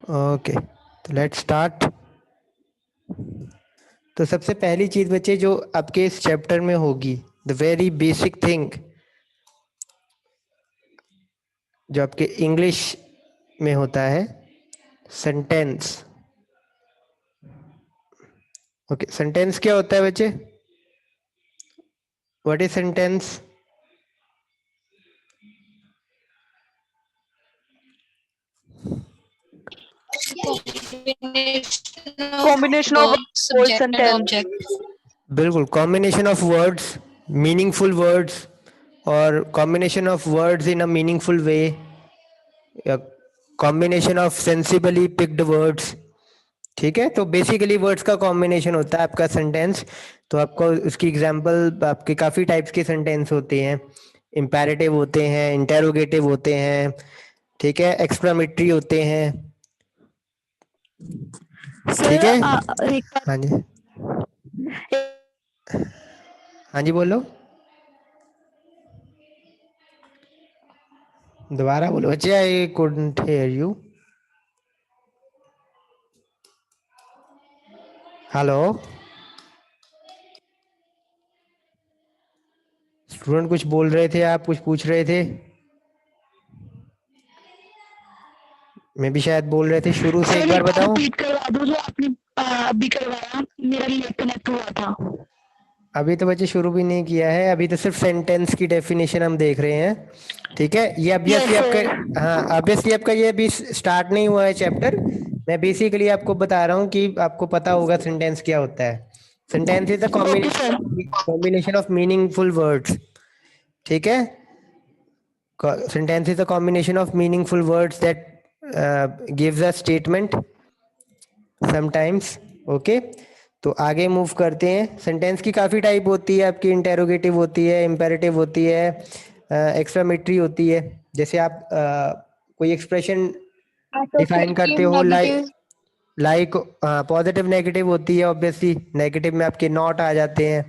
Okay, तो let's start. तो सबसे पहली चीज बच्चे जो आपके इस चैप्टर में होगी, द वेरी बेसिक थिंग जो आपके इंग्लिश में होता है, सेंटेंस। ओके, सेंटेंस क्या होता है बच्चे? What is sentence? Combination of words and tense. बिल्कुल, combination of words, meaningful words, और combination of words in a meaningful way, या combination of sensibly picked words. ठीक है, तो बेसिकली वर्ड्स का कॉम्बिनेशन होता है आपका सेंटेंस। तो आपको उसकी एग्जांपल, आपके काफ़ी टाइप्स के सेंटेंस होते हैं। इम्पेरेटिव होते हैं, इंटेरोगेटिव होते हैं, ठीक है, एक्सक्लेमेटरी होते हैं। ठीक है, हाँ जी, हाँ जी, बोलो, दोबारा बोलो बच्चे, I couldn't hear you. Hello student, कुछ बोल रहे थे आप, कुछ पूछ रहे थे? मैं भी शायद बोल रहे थे, शुरू से एक बार बताऊं? रिपीट करवा दो जो आपने अभी करवाया, मेरा लेट कनेक्ट हुआ था। अभी तो बच्चे शुरू भी नहीं किया है, अभी तो सिर्फ सेंटेंस की डेफिनेशन हम देख रहे हैं। ठीक है, ये ऑब्वियसली आपका, हाँ ऑब्वियसली आपका ये अभी स्टार्ट नहीं हुआ है चैप्टर। मैं बेसिकली आपको बता रहा हूँ कि आपको पता होगा सेंटेंस क्या होता है। Sentence is the combination of meaningful words. ठीक है, sentence is the combination of meaningful words that gives a statement sometimes. Okay, तो आगे मूव करते हैं। सेंटेंस की काफ़ी टाइप होती है आपकी, इंटेरोगेटिव होती है, इम्पेरेटिव होती है, एक्सक्लेमेटरी होती है। जैसे आप कोई एक्सप्रेशन डिफाइन करते हो, लाइक पॉजिटिव नेगेटिव होती है। ऑब्वियसली नेगेटिव में आपके नॉट आ जाते हैं,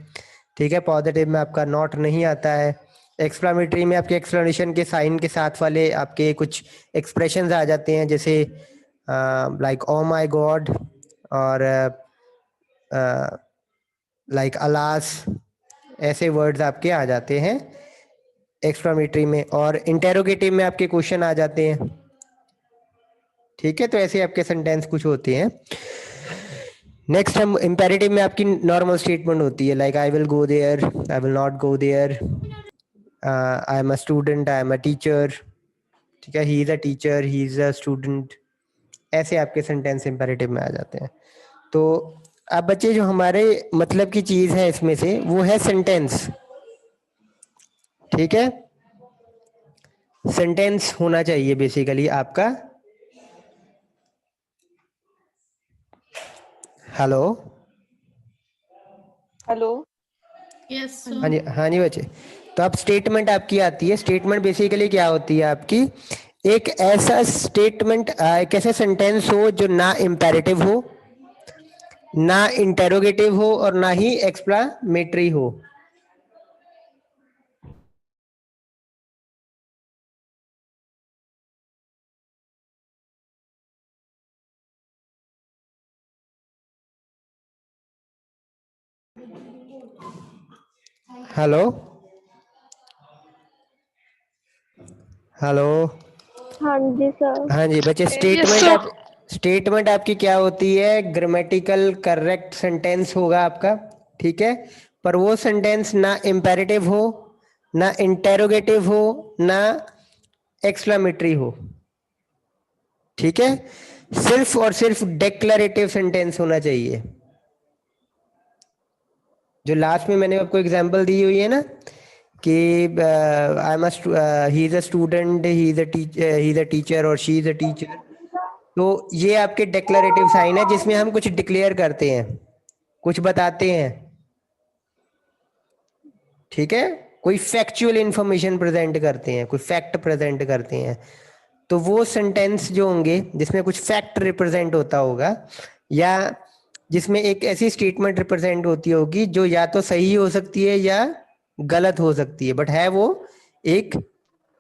ठीक है, पॉजिटिव में आपका नॉट नहीं आता है। एक्सक्लेमेटरी में आपके एक्सक्लेमेशन के साइन के साथ वाले आपके कुछ एक्सप्रेशंस आ जाते हैं, जैसे लाइक ओ माय गॉड, और लाइक अलास, ऐसे वर्ड्स आपके आ जाते हैं एक्सक्लेमेटरी में। और इंटेरोगेटिव में आपके क्वेश्चन आ जाते हैं। ठीक है, तो ऐसे आपके सेंटेंस कुछ होते हैं। नेक्स्ट हम इंपेरेटिव में आपकी नॉर्मल स्टेटमेंट होती है, like I will go there, I will not go there, I am a student, I am a teacher. ठीक है, he is a teacher, he is a student. ऐसे आपके सेंटेंस इंपेरेटिव में आ जाते हैं। तो अब बच्चे जो हमारे मतलब की चीज है इसमें से, वो है सेंटेंस। ठीक है, सेंटेंस होना चाहिए बेसिकली आपका। हेलो, हेलो, यस हाँ जी, हाँ जी बच्चे। तो अब स्टेटमेंट आपकी आती है। स्टेटमेंट बेसिकली क्या होती है आपकी? एक ऐसा स्टेटमेंट, एक ऐसा सेंटेंस हो जो ना इम्पेरेटिव हो, ना इंटेरोगेटिव हो, और ना ही एक्सक्लेमेटरी हो। हेलो, हेलो, हाँ जी सर। हाँ जी बच्चे, स्टेटमेंट आपकी क्या होती है? ग्रामेटिकल करेक्ट सेंटेंस होगा आपका। ठीक है, पर वो सेंटेंस ना इम्पेरेटिव हो, ना इंटेरोगेटिव हो, ना एक्सक्लेमेटरी हो। ठीक है, सिर्फ और सिर्फ डेक्लरेटिव सेंटेंस होना चाहिए। जो लास्ट में मैंने आपको एग्जांपल दी हुई है ना, कि I am he is a student, he is a teacher, और शी इज अ टीचर। तो ये आपके डेक्लरेटिव साइन है, जिसमें हम कुछ डिक्लेयर करते हैं, कुछ बताते हैं। ठीक है, कोई फैक्चुअल इंफॉर्मेशन प्रेजेंट करते हैं, कोई फैक्ट प्रेजेंट करते हैं। तो वो सेंटेंस जो होंगे जिसमें कुछ फैक्ट रिप्रेजेंट होता होगा, या जिसमें एक ऐसी स्टेटमेंट रिप्रेजेंट होती होगी जो या तो सही हो सकती है या गलत हो सकती है, बट है वो एक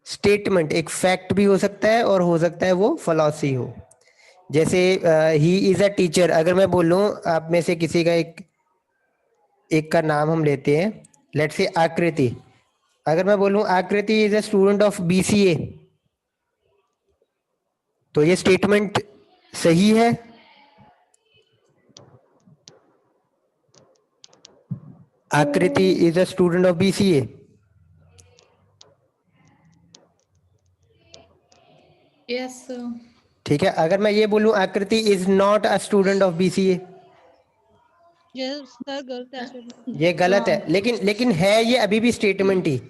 स्टेटमेंट, एक फैक्ट भी हो सकता है और हो सकता है वो फॉलोसी हो। जैसे ही इज अ टीचर, अगर मैं बोलूं आप में से किसी का एक एक का नाम हम लेते हैं, लेट्स से आकृति। अगर मैं बोलूं आकृति is a student of BCA, तो ये स्टेटमेंट सही है? Akriti is a student of BCA. Yes sir. ठीक है, अगर मैं ये बोलूं आकृति is not a student of BCA, yes sir, गलत है statement। ये गलत है, लेकिन लेकिन है ये अभी भी स्टेटमेंट ही।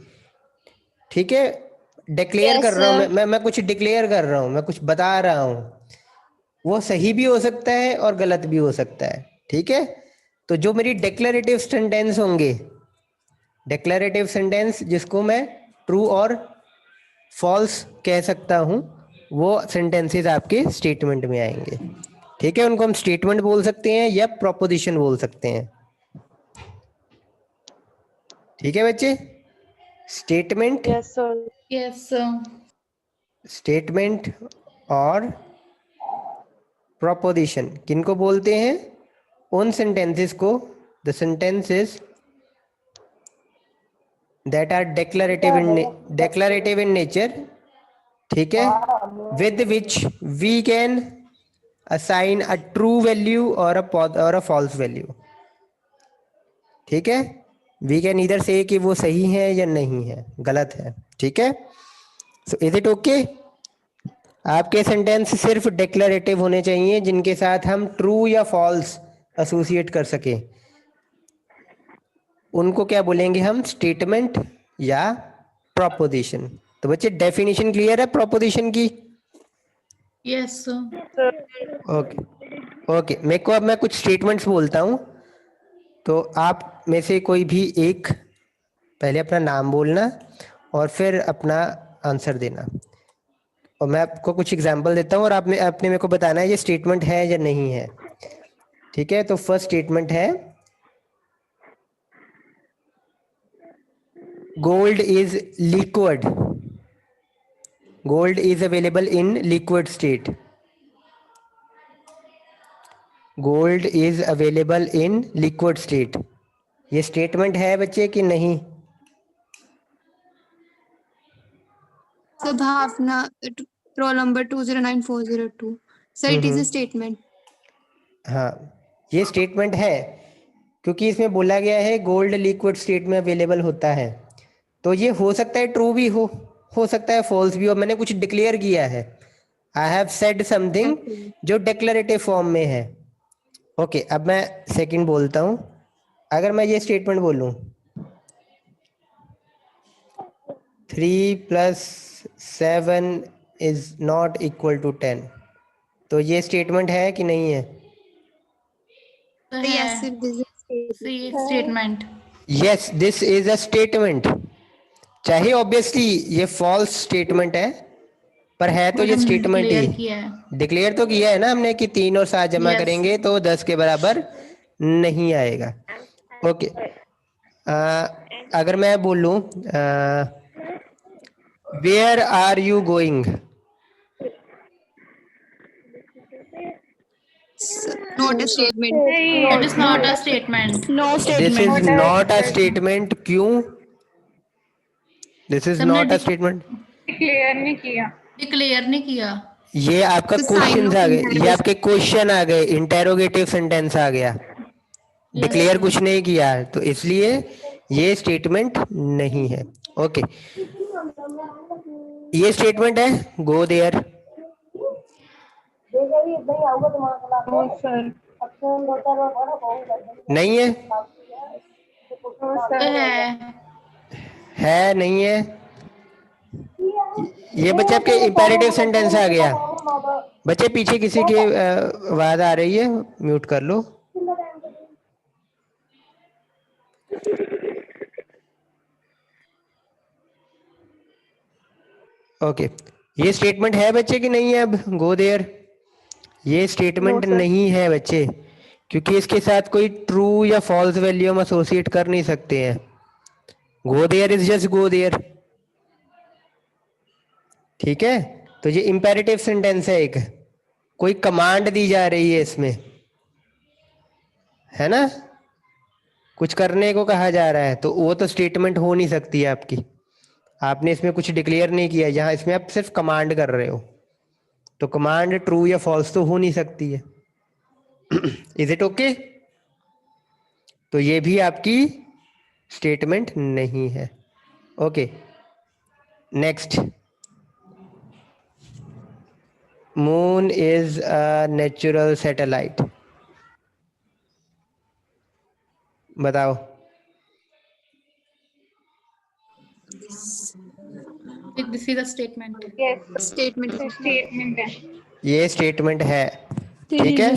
ठीक है, डिक्लेयर कर रहा हूं मैं कुछ डिक्लेयर कर रहा हूं, मैं कुछ बता रहा हूं, वो सही भी हो सकता है और गलत भी हो सकता है। ठीक है, तो जो मेरी डिक्लेरेटिव सेंटेंस होंगे, डिक्लेरेटिव सेंटेंस जिसको मैं ट्रू और फॉल्स कह सकता हूं, वो सेंटेंसेस आपके स्टेटमेंट में आएंगे। ठीक है, उनको हम स्टेटमेंट बोल सकते हैं या प्रोपोजिशन बोल सकते हैं। ठीक है बच्चे, statement, yes sir. Yes sir. Statement और प्रोपोजिशन किनको बोलते हैं? उन सेंटेंसेस को, the sentences that are declarative in nature, ठीक है, with which we can assign a true value or a false value। ठीक है, वी कैन ईदर से कि वो सही है या नहीं है, गलत है। ठीक है, सो इज इट ओके? आपके सेंटेंस सिर्फ डिक्लेरेटिव होने चाहिए जिनके साथ हम ट्रू या फॉल्स एसोसिएट कर सके, उनको क्या बोलेंगे हम? स्टेटमेंट या प्रोपोजिशन। तो बच्चे डेफिनेशन क्लियर है प्रोपोजिशन की? Yes sir. ओके ओके, मेरे को अब मैं कुछ स्टेटमेंट्स बोलता हूँ, तो आप में से कोई भी एक पहले अपना नाम बोलना और फिर अपना आंसर देना, और मैं आपको कुछ एग्जांपल देता हूँ और आपने आपने मेरे को बताना है ये स्टेटमेंट है या नहीं है। ठीक है, तो फर्स्ट स्टेटमेंट है gold is liquid, gold is available in liquid state, gold is available in liquid state. ये स्टेटमेंट है बच्चे कि नहीं? So Bhavna, roll number 209402. Sir, it is a statement. हाँ, ये स्टेटमेंट है क्योंकि इसमें बोला गया है गोल्ड लिक्विड स्टेट में अवेलेबल होता है, तो ये हो सकता है ट्रू भी हो सकता है फॉल्स भी हो। मैंने कुछ डिक्लेयर किया है, आई हैव सेड समथिंग जो डिक्लेरेटिव फॉर्म में है। ओके, अब मैं सेकंड बोलता हूँ। अगर मैं ये स्टेटमेंट बोलूँ 3 + 7 इज नॉट इक्वल टू 10, तो ये स्टेटमेंट है कि नहीं है? Yes, sir, this is a statement. See statement. Yes, this is a statement. चाहे ऑब्वियसली ये फॉल्स स्टेटमेंट है, पर है तो ये स्टेटमेंट ही। किया है। डिक्लेयर तो किया है ना हमने कि 3 और 7 जमा Yes. करेंगे तो 10 के बराबर नहीं आएगा। ओके, अगर मैं बोलूं where are you going, Not a statement. It is not a statement. No this statement. Is not a statement. क्यों दिस इज तुमने नॉट अ स्टेटमेंट? डिक्लेयर नहीं किया। ये आपका The sign क्वेश्चन of आ गए, ये interrogation. आपके क्वेश्चन आ गए, इंटेरोगेटिव सेंटेंस आ गया, डिक्लेयर कुछ नहीं किया, तो इसलिए ये स्टेटमेंट नहीं है। ओके, ये स्टेटमेंट है गो देयर। नहीं है? तो है नहीं है? ये बच्चे आपके इंपेरेटिव सेंटेंस आ गया। बच्चे पीछे किसी की आवाज आ रही है, म्यूट कर लो। ओके, ये स्टेटमेंट है बच्चे कि नहीं है? अब गो देयर ये स्टेटमेंट नहीं है बच्चे, क्योंकि इसके साथ कोई ट्रू या फॉल्स वैल्यू हम एसोसिएट कर नहीं सकते हैं। Go there is just go there. ठीक है, तो ये इंपेरेटिव सेंटेंस है एक, कोई कमांड दी जा रही है इसमें, है ना, कुछ करने को कहा जा रहा है, तो वो तो स्टेटमेंट हो नहीं सकती है आपकी। आपने इसमें कुछ डिक्लेयर नहीं किया, यहाँ इसमें आप सिर्फ कमांड कर रहे हो, तो कमांड ट्रू या फॉल्स तो हो नहीं सकती है। Is it okay? तो ये भी आपकी स्टेटमेंट नहीं है। Okay, next. Moon is a natural satellite. बताओ। This is a statement. Yes, statement statement है. ये स्टेटमेंट है, ठीक है,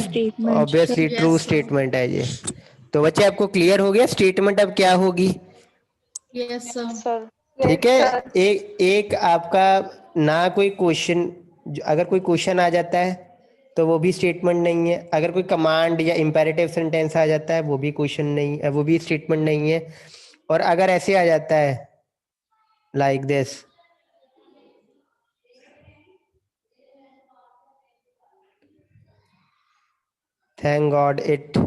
obviously true Yes, sir. Statement है ये। तो बच्चे आपको क्लियर हो गया स्टेटमेंट अब क्या होगी? Yes, sir. Sir. ठीक है, एक आपका ना कोई क्वेश्चन, अगर कोई क्वेश्चन आ जाता है तो वो भी स्टेटमेंट नहीं है, अगर कोई कमांड या इंपेरेटिव सेंटेंस आ जाता है वो भी क्वेश्चन नहीं है, वो भी स्टेटमेंट नहीं है। और अगर ऐसे आ जाता है like this, thank God it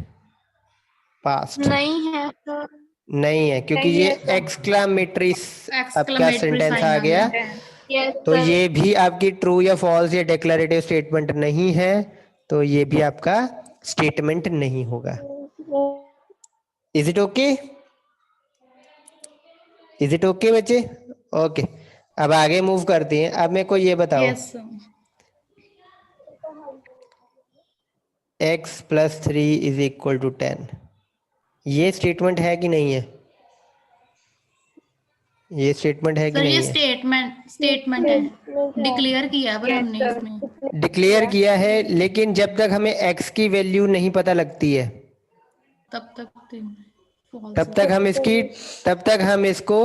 past, नहीं है सर. नहीं है क्योंकि नहीं ये है, sir. एक्सक्लामेटरी आपका Exclamatory सेंटेंस sign आ आ गया, गया। Yes, तो sir. ये भी आपकी ट्रू या फॉल्स या डिक्लेरेटिव स्टेटमेंट नहीं है, तो ये भी आपका स्टेटमेंट नहीं होगा। Is it okay? Is it okay बच्चे? ओके, अब आगे मूव करते हैं। अब मेरे को ये बताओ, Yes, sir. x + 3 = 10, ये स्टेटमेंट है कि नहीं है? ये स्टेटमेंट है कि सर ये नहीं है? स्टेटमेंट है, डिक्लेयर किया पर हमने इसमें। डिक्लेयर किया है, लेकिन जब तक हमें x की वैल्यू नहीं पता लगती है तब तक false तब है। तक हम इसको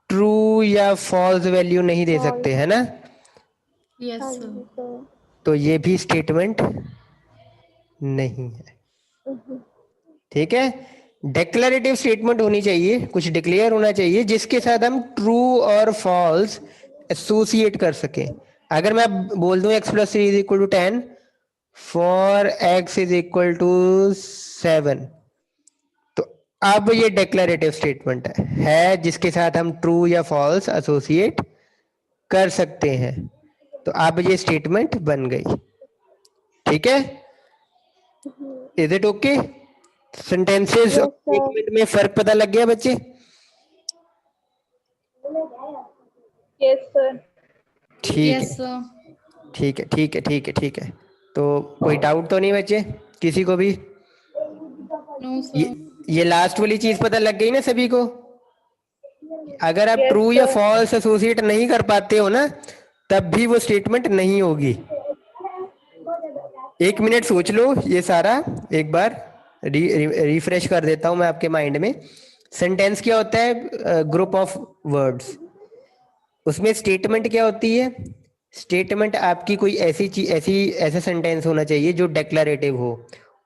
ट्रू या फॉल्स वैल्यू नहीं दे सकते, है ना। Yes, sir. तो ये भी स्टेटमेंट नहीं है, ठीक है। डिक्लेरेटिव स्टेटमेंट होनी चाहिए, कुछ डिक्लेयर होना चाहिए जिसके साथ हम ट्रू और फॉल्स एसोसिएट कर सकें। अगर मैं बोल दूं x + 3 = 10 फॉर x = 7, तो अब ये डिक्लेरेटिव स्टेटमेंट है जिसके साथ हम ट्रू या फॉल्स एसोसिएट कर सकते हैं, तो अब ये स्टेटमेंट बन गई, ठीक है। Is it okay? सेंटेंसेस और स्टेटमेंट में फर्क पता लग गया बच्चे? Yes, sir. ठीक Yes, है, sir. ठीक है, ठीक है, ठीक है, ठीक है। तो कोई डाउट तो नहीं बच्चे किसी को भी? No, sir. ये लास्ट वाली चीज पता लग गई ना सभी को? अगर आप ट्रू या फॉल्स एसोसिएट नहीं कर पाते हो ना, तब भी वो स्टेटमेंट नहीं होगी। एक मिनट सोच लो ये सारा एक बार, रिफ्रेश कर देता हूं मैं आपके माइंड में। सेंटेंस क्या होता है? Group of words. उसमें स्टेटमेंट क्या होती है? स्टेटमेंट आपकी कोई ऐसा सेंटेंस होना चाहिए जो डिक्लेरेटिव हो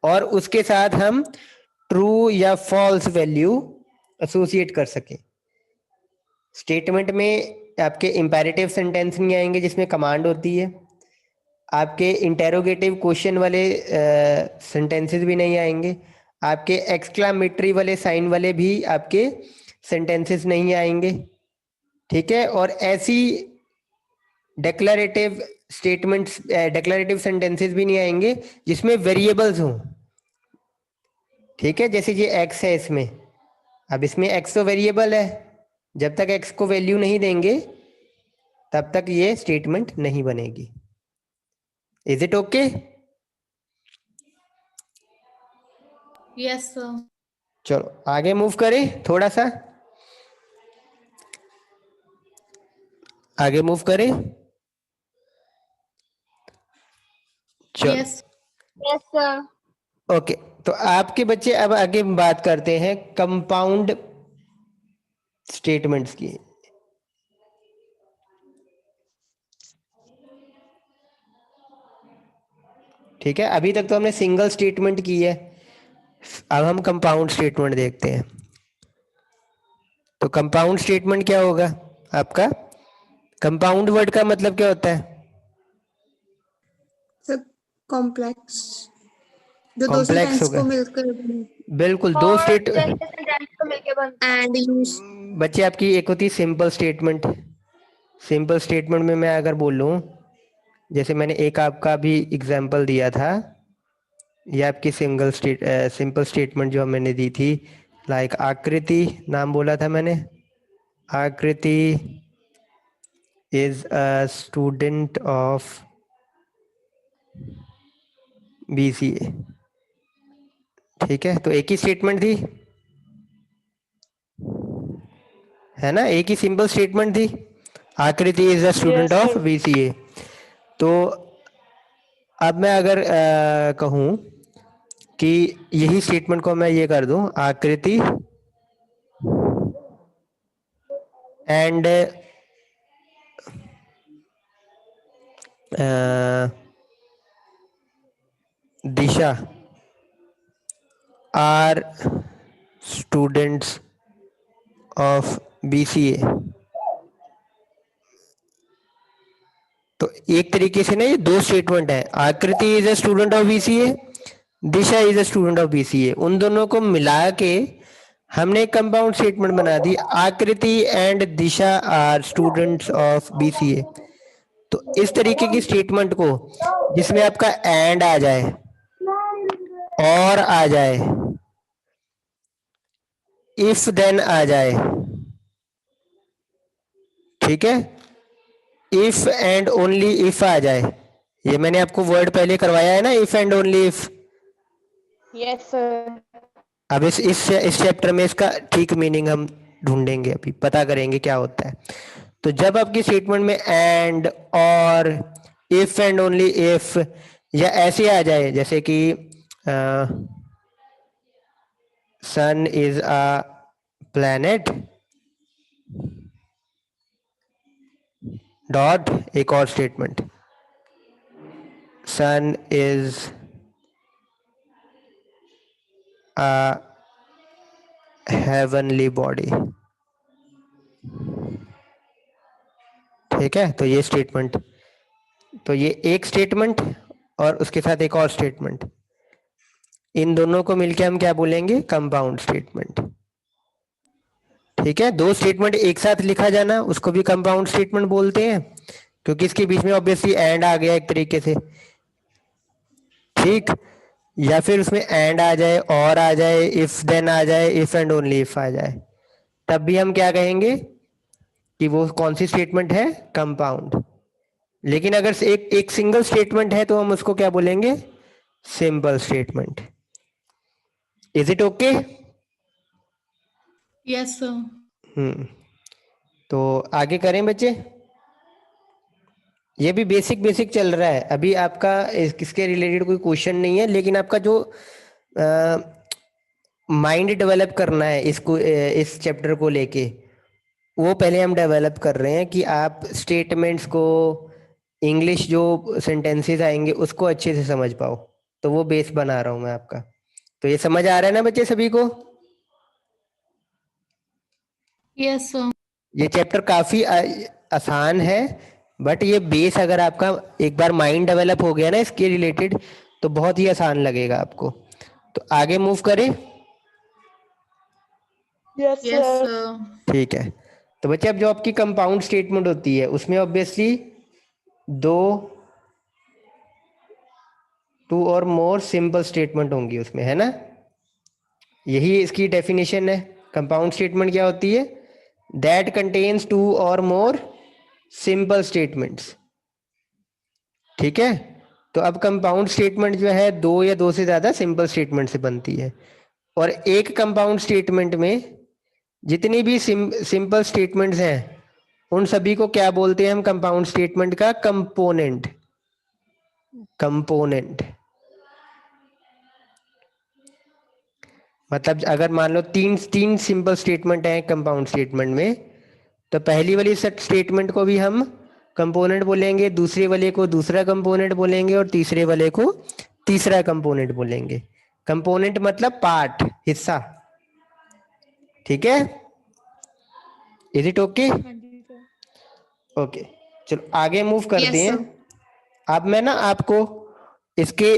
और उसके साथ हम ट्रू या फॉल्स वैल्यू एसोसिएट कर सकें। स्टेटमेंट में आपके इंपेरेटिव सेंटेंस नहीं आएंगे जिसमें कमांड होती है, आपके इंटेरोगेटिव क्वेश्चन वाले सेंटेंसेस भी नहीं आएंगे, आपके एक्सक्लामेटरी वाले साइन वाले भी आपके सेंटेंसेस नहीं आएंगे, ठीक है। और ऐसी डिक्लेरेटिव स्टेटमेंट्स, डिक्लेरेटिव सेंटेंसेस भी नहीं आएंगे जिसमें वेरिएबल्स हों, ठीक है। जैसे ये एक्स है, इसमें अब इसमें एक्स तो वेरिएबल है, जब तक एक्स को वैल्यू नहीं देंगे तब तक ये स्टेटमेंट नहीं बनेगी। Is it okay? Yes, sir. चलो आगे मूव करें, थोड़ा सा आगे मूव करें। चलो Yes. Yes, sir. ओके, तो आपके बच्चे अब आगे बात करते हैं कंपाउंड स्टेटमेंट्स की। ठीक है, अभी तक तो हमने सिंगल स्टेटमेंट की है, अब हम कंपाउंड स्टेटमेंट देखते हैं। तो कंपाउंड स्टेटमेंट क्या होगा आपका? कंपाउंड वर्ड का मतलब क्या होता है? सर कॉम्प्लेक्स, जो दो कॉम्प्लेक्स सेंटेंस होगा, को मिलकर बने। बिल्कुल। दो और स्टेट जैसे सेंटेंस को मिलके बनता है। And use. बच्चे आपकी एक होती है सिंपल स्टेटमेंट। सिंपल स्टेटमेंट में मैं अगर बोलूं, जैसे मैंने एक आपका भी एग्जांपल दिया था, ये आपकी सिंपल स्टेटमेंट जो मैंने दी थी, लाइक आकृति नाम बोला था मैंने। आकृति is a student of BCA। ठीक है, तो एक ही स्टेटमेंट थी, है ना, एक ही सिंपल स्टेटमेंट थी, आकृति is a student of BCA। तो अब मैं अगर कहूं कि यही स्टेटमेंट को मैं ये कर दूं, Akriti and Disha are students of BCA। तो एक तरीके से ना ये दो स्टेटमेंट है, Akriti is a student of BCA, Disha is a student of BCA। उन दोनों को मिला के हमने एक कंपाउंड स्टेटमेंट बना दी, Akriti and Disha are students of BCA। तो इस तरीके की स्टेटमेंट को जिसमें आपका एंड आ जाए और आ जाए, इफ देन आ जाए, ठीक है, इफ एंड ओनली इफ आ जाए, ये मैंने आपको वर्ड पहले करवाया है ना, if and only if. Yes sir. अब इस चैप्टर में इसका ठीक मीनिंग हम ढूंढेंगे, अभी पता करेंगे क्या होता है। तो जब आपकी स्टेटमेंट में एंड और इफ एंड ओनली इफ या ऐसे आ जाए, जैसे कि sun is a planet dot एक और statement, sun is a heavenly body. ठीक है, तो ये स्टेटमेंट, तो ये एक स्टेटमेंट और उसके साथ एक और स्टेटमेंट, इन दोनों को मिलके हम क्या बोलेंगे? Compound statement. ठीक है, दो स्टेटमेंट एक साथ लिखा जाना उसको भी कंपाउंड स्टेटमेंट बोलते हैं, क्योंकि इसके बीच में ऑब्वियसली एंड आ गया एक तरीके से। ठीक, या फिर उसमें एंड आ जाए और आ जाए, इफ देन आ जाए, इफ एंड ओनली इफ आ जाए, तब भी हम क्या कहेंगे कि वो कौन सी स्टेटमेंट है? कंपाउंड। लेकिन अगर एक सिंगल स्टेटमेंट है तो हम उसको क्या बोलेंगे? Simple statement. Is it okay? Yes sir. तो आगे करें बच्चे, ये भी बेसिक बेसिक चल रहा है अभी आपका, इसके रिलेटेड कोई क्वेश्चन नहीं है, लेकिन आपका जो माइंड डेवलप करना है इसको, इस चैप्टर को लेके, वो पहले हम डेवलप कर रहे हैं कि आप स्टेटमेंट्स को, इंग्लिश जो सेंटेंसेस आएंगे उसको अच्छे से समझ पाओ। तो वो बेस बना रहा हूं मैं आपका। तो ये समझ आ रहा है ना बच्चे सभी को? Yes sir. ये चैप्टर काफी आसान है, बट ये बेस अगर आपका एक बार माइंड डेवलप हो गया ना इसके रिलेटेड, तो बहुत ही आसान लगेगा आपको। तो आगे मूव करें। Yes sir. ठीक है, तो बच्चे अब जो आपकी कंपाउंड स्टेटमेंट होती है उसमें ऑब्वियसली दो, टू और मोर सिंपल स्टेटमेंट होंगी उसमें, है ना? यही इसकी डेफिनेशन है। कंपाउंड स्टेटमेंट क्या होती है? दैट कंटेन्स टू और मोर सिंपल स्टेटमेंट्स। ठीक है, तो अब कंपाउंड स्टेटमेंट जो है दो या दो से ज्यादा सिंपल स्टेटमेंट से बनती है, और एक कंपाउंड स्टेटमेंट में जितनी भी सिंपल स्टेटमेंट्स हैं उन सभी को क्या बोलते हैं हम? कंपाउंड स्टेटमेंट का कंपोनेंट। कंपोनेंट मतलब अगर मान लो तीन तीन सिंपल स्टेटमेंट हैं कंपाउंड स्टेटमेंट में, तो पहली वाली स्टेटमेंट को भी हम कंपोनेंट बोलेंगे, दूसरे वाले को दूसरा कंपोनेंट बोलेंगे, और तीसरे वाले को तीसरा कंपोनेंट बोलेंगे। कंपोनेंट मतलब पार्ट, हिस्सा। ठीक है, इज इट ओके? हाँ जी सर। ओके, चलो आगे मूव करते Yes, हैं। sir. अब मैं ना आपको इसके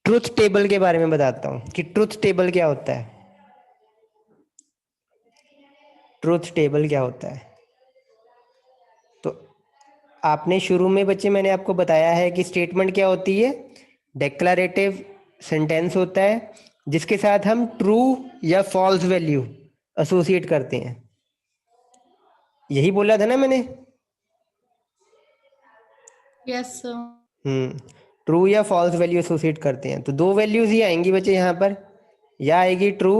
ट्रुथ टेबल के बारे में बताता हूं कि ट्रुथ टेबल क्या होता है। ट्रुथ टेबल क्या होता है, तो आपने शुरू में बच्चे मैंने आपको बताया है कि स्टेटमेंट क्या होती है, डिक्लेरेटिव सेंटेंस होता है जिसके साथ हम ट्रू या फॉल्स वैल्यू एसोसिएट करते हैं। यही बोला था ना मैंने? Yes sir. ट्रू या फॉल्स वैल्यू एसोसिएट करते हैं, तो दो वैल्यूज ही आएंगी बच्चे यहाँ पर, या आएगी ट्रू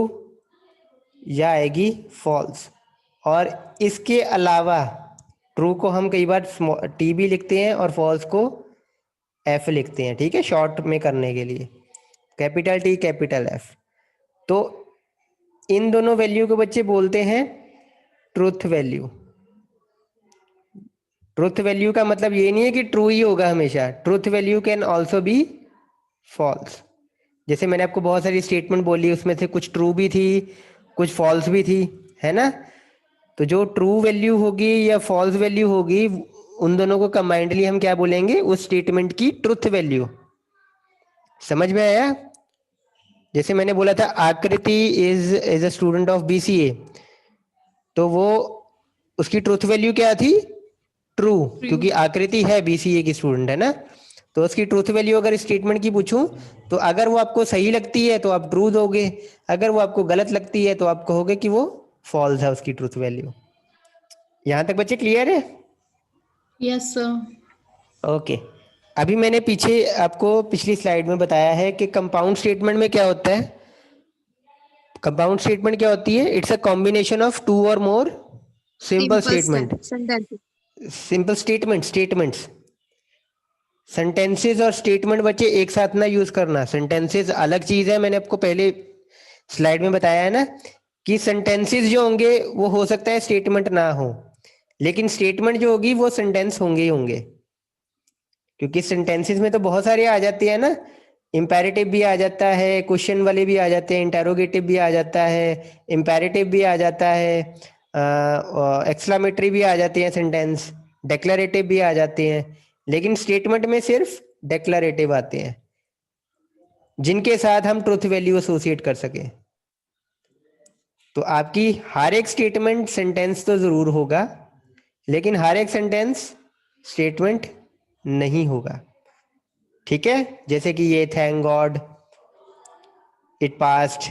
या आएगी फॉल्स। और इसके अलावा ट्रू को हम कई बार टी भी लिखते हैं और फॉल्स को एफ लिखते हैं, ठीक है, शॉर्ट में करने के लिए, कैपिटल टी कैपिटल एफ। तो इन दोनों वैल्यू को बच्चे बोलते हैं ट्रुथ वैल्यू। ट्रुथ वैल्यू का मतलब ये नहीं है कि ट्रू ही होगा हमेशा, truth value can also be false. जैसे मैंने आपको बहुत सारी स्टेटमेंट बोली, उसमें से कुछ ट्रू भी थी कुछ फॉल्स भी थी, है ना? तो जो ट्रू वैल्यू होगी या फॉल्स वैल्यू होगी, उन दोनों को कंबाइंडली हम क्या बोलेंगे, उस स्टेटमेंट की ट्रुथ वैल्यू। समझ में आया? जैसे मैंने बोला था आकृति is a student of BCA, तो वो उसकी ट्रुथ वैल्यू क्या थी, ट्रू, क्योंकि आकृति है बीसीए की स्टूडेंट, है ना? तो उसकी ट्रुथ वैल्यू अगर स्टेटमेंट की पूछूं, तो अगर वो आपको सही लगती है तो आप ट्रू दोगे, अगर वो आपको गलत लगती है तो आप कहोगे कि वो फॉल्स है उसकी ट्रुथ वैल्यू। यहां तक बच्चे क्लियर है? Yes sir. ओके, अभी मैंने पीछे आपको पिछली स्लाइड में बताया है कि कंपाउंड स्टेटमेंट में क्या होता है। कंपाउंड स्टेटमेंट क्या होती है? It's a combination of two और more simple statement. Sentence. Simple statements. Sentences और स्टेटमेंट बच्चे एक साथ ना यूज करना, सेंटेंसेस अलग चीज है। मैंने आपको पहले स्लाइड में बताया है ना कि सेंटेंसेस जो होंगे वो हो सकता है स्टेटमेंट ना हो, लेकिन स्टेटमेंट जो होगी वो सेंटेंस होंगे ही होंगे, क्योंकि सेंटेंसेस में तो बहुत सारे आ जाते हैं ना, इंपेरेटिव भी आ जाता है, क्वेश्चन वाले भी आ जाते हैं, इंटेरोगेटिव भी आ जाता है, इंपेरेटिव भी आ जाता है, एक्सक्लामेटरी भी आ जाते हैं सेंटेंस, डिक्लेरेटिव भी आ जाते हैं, लेकिन स्टेटमेंट में सिर्फ डिक्लेरेटिव आते हैं जिनके साथ हम ट्रुथ वैल्यू एसोसिएट कर सके। तो आपकी हर एक स्टेटमेंट सेंटेंस तो जरूर होगा, लेकिन हर एक सेंटेंस स्टेटमेंट नहीं होगा, ठीक है? जैसे कि ये thank God, it passed,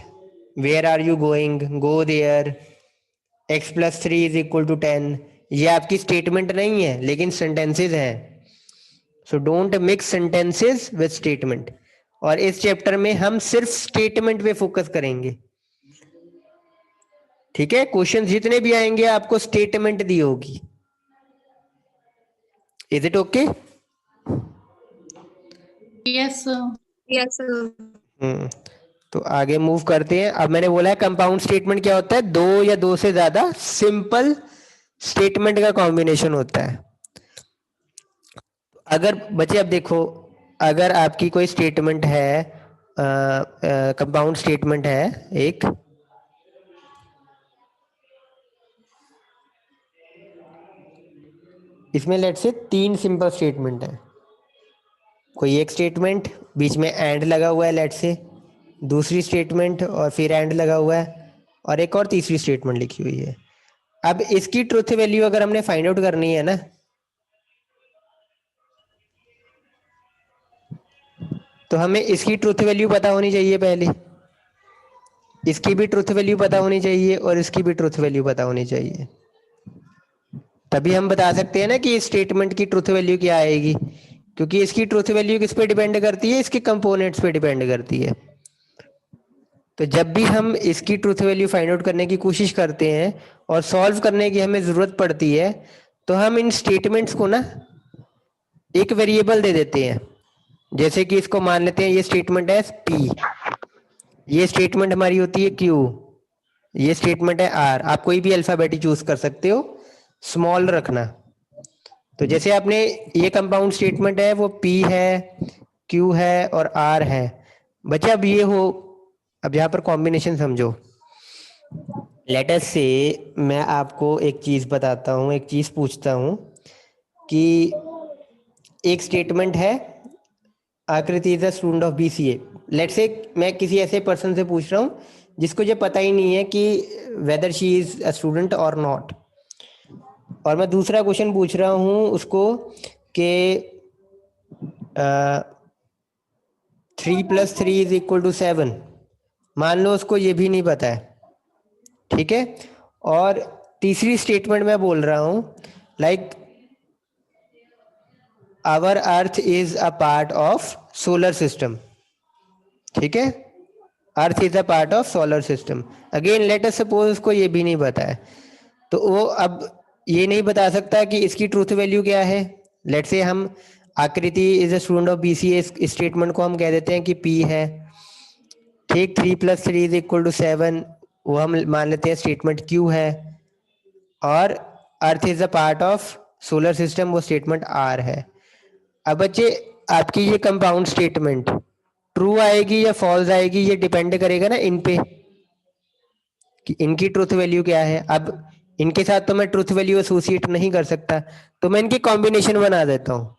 where are you going, go there, x+3 = 10, ये आपकी स्टेटमेंट नहीं है लेकिन सेंटेंसेस हैं। So don't mix sentences with statement. और इस चैप्टर में हम सिर्फ स्टेटमेंट पे फोकस करेंगे, ठीक है? क्वेश्चन जितने भी आएंगे आपको स्टेटमेंट दी होगी। Is it okay? Yes sir. Yes, sir. तो आगे मूव करते हैं। अब मैंने बोला है कंपाउंड स्टेटमेंट क्या होता है, दो या दो से ज्यादा सिंपल स्टेटमेंट का कॉम्बिनेशन होता है। अगर बच्चे अब देखो, अगर आपकी कोई स्टेटमेंट है, कंपाउंड स्टेटमेंट है एक, इसमें लेट से 3 सिंपल स्टेटमेंट है, कोई एक स्टेटमेंट बीच में एंड लगा हुआ है लेट से, दूसरी स्टेटमेंट और फिर एंड लगा हुआ है, और एक और तीसरी स्टेटमेंट लिखी हुई है। अब इसकी ट्रुथ वैल्यू अगर हमने फाइंड आउट करनी है ना, तो हमें इसकी ट्रुथ वैल्यू पता होनी चाहिए पहले, इसकी भी ट्रुथ वैल्यू पता होनी चाहिए और इसकी भी ट्रुथ वैल्यू पता होनी चाहिए, तभी हम बता सकते हैं ना कि इस स्टेटमेंट की ट्रुथ वैल्यू क्या आएगी, क्योंकि इसकी ट्रुथ वैल्यू किस पे डिपेंड करती है, इसके कंपोनेंट्स पे डिपेंड करती है। तो जब भी हम इसकी ट्रुथ वैल्यू फाइंड आउट करने की कोशिश करते हैं और सॉल्व करने की हमें जरूरत पड़ती है, तो हम इन स्टेटमेंट्स को ना एक वेरिएबल दे देते हैं। जैसे कि इसको मान लेते हैं, ये स्टेटमेंट है P, ये स्टेटमेंट हमारी होती है Q, ये स्टेटमेंट है R। आप कोई भी अल्फाबेट चूज कर सकते हो, स्मॉल रखना। तो जैसे आपने ये कंपाउंड स्टेटमेंट है, वो P है, Q है और R है। बच्चा अब ये हो, अब यहाँ पर कॉम्बिनेशन समझो, लेट अस से मैं आपको एक चीज बताता हूँ, एक चीज पूछता हूँ कि एक स्टेटमेंट है Akriti is a student of BCA. Let say मैं किसी ऐसे पर्सन से पूछ रहा हूँ जिसको ये पता ही नहीं है कि whether she is a student और नॉट, और मैं दूसरा क्वेश्चन पूछ रहा हूँ उसको कि 3+3 = 7। मान लो उसको ये भी नहीं पता है, ठीक है। और तीसरी स्टेटमेंट मैं बोल रहा हूँ like our earth is a part of solar system, ठीक है। Earth is a part of solar system. Again let us suppose उसको ये भी नहीं पता है, तो वो अब ये नहीं बता सकता कि इसकी ट्रूथ वैल्यू क्या है। लेट से हम आकृति is a student of BCA statement को हम कह देते हैं कि पी है, ठीक। 3+3 = 7 वो हम मान लेते हैं स्टेटमेंट क्यू है, और अर्थ is a part of solar system वो स्टेटमेंट आर है। अब बच्चे आपकी ये कंपाउंड स्टेटमेंट ट्रू आएगी या फॉल्स आएगी, ये डिपेंड करेगा ना इन पे कि इनकी ट्रूथ वैल्यू क्या है। अब इनके साथ तो मैं ट्रूथ वैल्यू एसोसिएट नहीं कर सकता, तो मैं इनकी कॉम्बिनेशन बना देता हूँ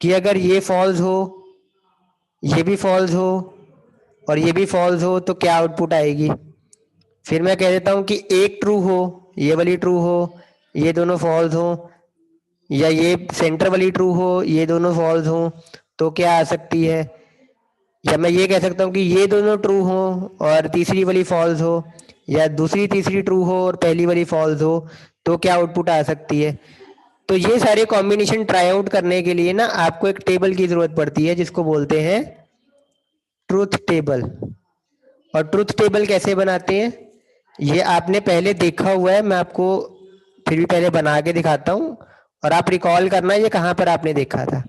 कि अगर ये फॉल्स हो, ये भी फॉल्स हो और ये भी फॉल्स हो तो क्या आउटपुट आएगी। फिर मैं कह देता हूँ कि एक ट्रू हो, ये वाली ट्रू हो, ये दोनों फॉल्स हो, या ये सेंटर वाली ट्रू हो, ये दोनों फॉल्स हो, तो क्या आ सकती है। या मैं ये कह सकता हूँ कि ये दोनों ट्रू हो और तीसरी वाली फॉल्स हो, या दूसरी तीसरी ट्रू हो और पहली वाली फॉल्स हो, तो क्या आउटपुट आ सकती है। तो ये सारे कॉम्बिनेशन ट्राई आउट करने के लिए ना आपको एक टेबल की जरूरत पड़ती है जिसको बोलते हैं ट्रूथ टेबल। और ट्रूथ टेबल कैसे बनाते हैं ये आपने पहले देखा हुआ है, मैं आपको फिर भी पहले बना के दिखाता हूँ और आप रिकॉल करना ये कहाँ पर आपने देखा था।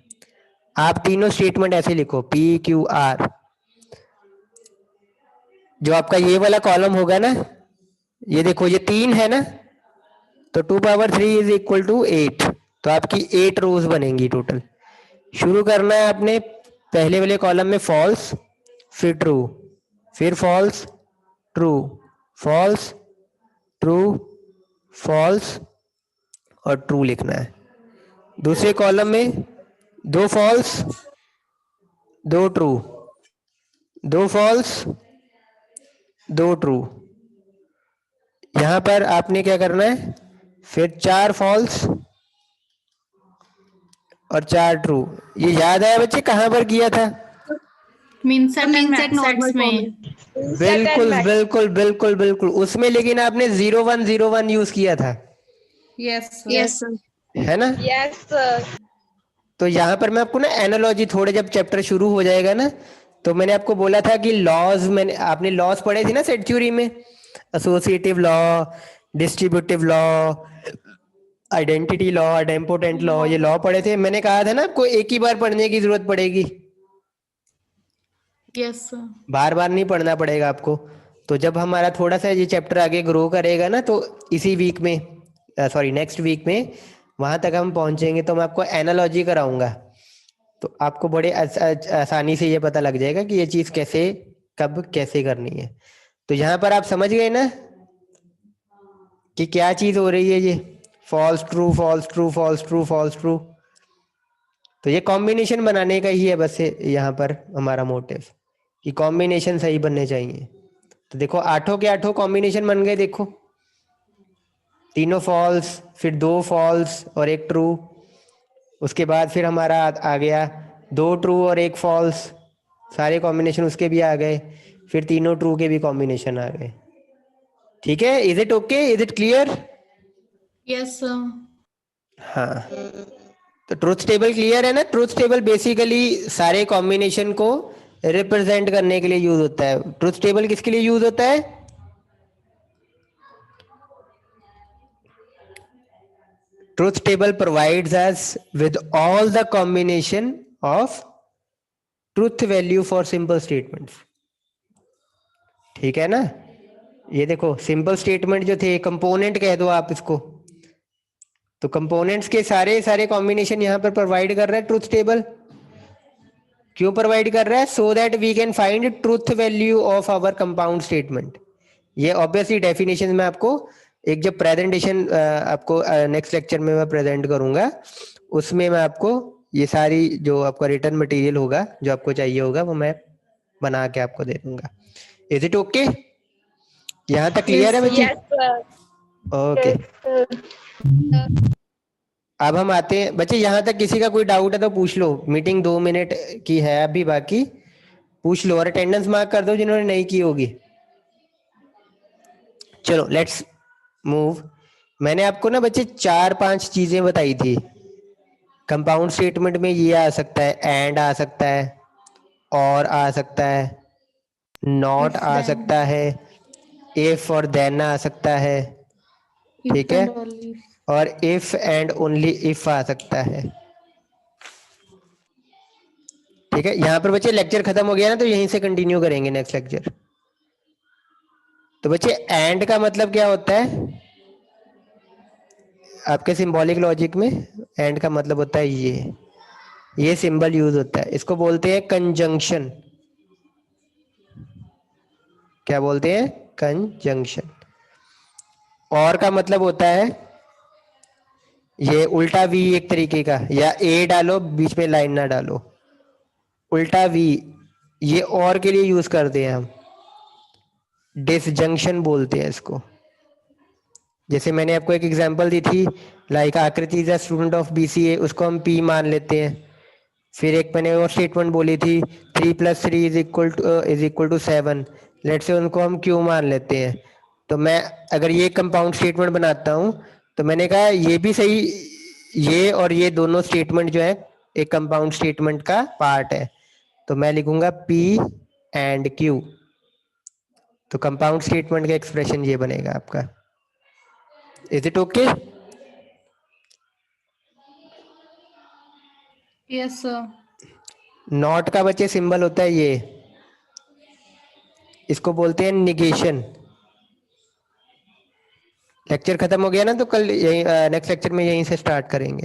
आप तीनों स्टेटमेंट ऐसे लिखो पी क्यू आर। जो आपका ये वाला कॉलम होगा ना, ये देखो ये 3 है ना, तो 2⁻3 = 8, तो आपकी 8 रोज बनेंगी टोटल। शुरू करना है आपने पहले वाले कॉलम में फॉल्स, फिर ट्रू, फिर false, true, false, true, false और ट्रू लिखना है। दूसरे कॉलम में 2 फॉल्स, 2 ट्रू, 2 फॉल्स, 2 ट्रू। यहां पर आपने क्या करना है, फिर 4 फॉल्स और 4 ट्रू। ये याद आया बच्चे कहां पर किया था। Mean set and mean math set normal sets form में। बिल्कुल बिल्कुल बिल्कुल बिल्कुल उसमें, लेकिन आपने 0101 यूज किया था, यस यस सर। है ना। Yes, sir. तो यहाँ पर मैं आपको ना एनालॉजी, थोड़े जब चैप्टर शुरू हो जाएगा ना, तो मैंने आपको बोला था कि लॉज, मैंने आपने लॉज पढ़े थे ना सेट थ्योरी में, associative law, distributive law, identity law, idempotent law, ये लॉ पढ़े थे। मैंने कहा था ना आपको एक ही बार पढ़ने की जरूरत पड़ेगी, यस बार बार नहीं पढ़ना पड़ेगा आपको। तो जब हमारा थोड़ा सा ये चैप्टर आगे ग्रो करेगा ना, तो इसी वीक में, सॉरी नेक्स्ट वीक में वहां तक हम पहुंचेंगे तो मैं आपको एनालॉजी कराऊंगा, तो आपको बड़े आसानी से ये पता लग जाएगा कि ये चीज कैसे कब कैसे करनी है। तो यहाँ पर आप समझ गए ना कि क्या चीज हो रही है, ये false true false true false true false true. तो ये कॉम्बिनेशन बनाने का ही है बस यहाँ पर हमारा मोटिव, कि कॉम्बिनेशन सही बनने चाहिए। तो देखो 8 के 8 कॉम्बिनेशन बन गए, देखो तीनों फॉल्स, फिर 2 फॉल्स और 1 ट्रू। उसके बाद फिर हमारा आ गया 2 ट्रू और 1 फॉल्स, सारे कॉम्बिनेशन उसके भी आ गए। फिर तीनों ट्रू के भी कॉम्बिनेशन आ गए। ठीक है, is it okay, is it clear. Yes हाँ, तो ट्रूथ टेबल क्लियर है ना। ट्रूथ टेबल बेसिकली सारे कॉम्बिनेशन को रिप्रेजेंट करने के लिए यूज होता है। ट्रूथ टेबल किसके लिए यूज होता है, truth table provides us with all the combination of truth value for simple statements. ठीक है ना। ये देखो सिंपल स्टेटमेंट जो थे, कंपोनेंट कह दो आप इसको, तो कंपोनेंट्स के सारे सारे कॉम्बिनेशन यहां पर प्रोवाइड कर रहा है ट्रूथ टेबल। क्यों प्रोवाइड कर रहा है, so that we can find truth value of our compound statement. ये ऑब्वियसली डेफिनेशन में आपको एक जब प्रेजेंटेशन आपको नेक्स्ट लेक्चर में मैं प्रेजेंट करूंगा, उसमें मैं आपको ये सारी जो आपका रिटर्न मटेरियल होगा जो आपको चाहिए होगा वो मैं बना के आपको दे दूंगा। Is it okay? यहाँ तक क्लियर है बच्चे? Yes, sir. Okay. Yes, sir. अब हम आते हैं बच्चे, यहाँ तक किसी का कोई डाउट है तो पूछ लो। मीटिंग 2 मिनट की है अभी बाकी, पूछ लो और अटेंडेंस मार्क कर दो जिन्होंने नहीं की होगी। चलो लेट्स मूव। मैंने आपको ना बच्चे 4-5 चीजें बताई थी। कंपाउंड स्टेटमेंट में ये आ सकता है, एंड आ सकता है, और आ सकता है, नॉट If आ then. सकता है, इफ और देन आ सकता है, If ठीक है, and only if. और इफ एंड ओनली इफ आ सकता है। ठीक है, यहाँ पर बच्चे लेक्चर खत्म हो गया ना, तो यहीं से कंटिन्यू करेंगे नेक्स्ट लेक्चर। तो बच्चे एंड का मतलब क्या होता है आपके सिंबॉलिक लॉजिक में? एंड का मतलब होता है ये सिंबल यूज होता है, इसको बोलते हैं कंजंक्शन। क्या बोलते हैं? कंजंक्शन। और का मतलब होता है ये उल्टा वी एक तरीके का, या ए डालो बीच में लाइन ना डालो, उल्टा वी, ये और के लिए यूज करते हैं हम, डिसजंक्शन बोलते हैं इसको। जैसे मैंने आपको एक एग्जांपल दी थी, लाइक आकृति is a student of BCA, उसको हम पी मान लेते हैं। फिर एक मैंने और स्टेटमेंट बोली थी 3 + 3 इज इक्वल टू 7, लेट से उनको हम क्यू मान लेते हैं। तो मैं अगर ये कंपाउंड स्टेटमेंट बनाता हूँ तो मैंने कहा ये भी सही, ये और ये दोनों स्टेटमेंट जो है एक कंपाउंड स्टेटमेंट का पार्ट है, तो मैं लिखूंगा P एंड Q। तो कंपाउंड स्टेटमेंट का एक्सप्रेशन ये बनेगा आपका। Is it okay? Yes, sir. Not का बच्चे सिंबल होता है ये, इसको बोलते हैं निगेशन। लेक्चर खत्म हो गया ना, तो कल यही नेक्स्ट लेक्चर में यहीं से स्टार्ट करेंगे।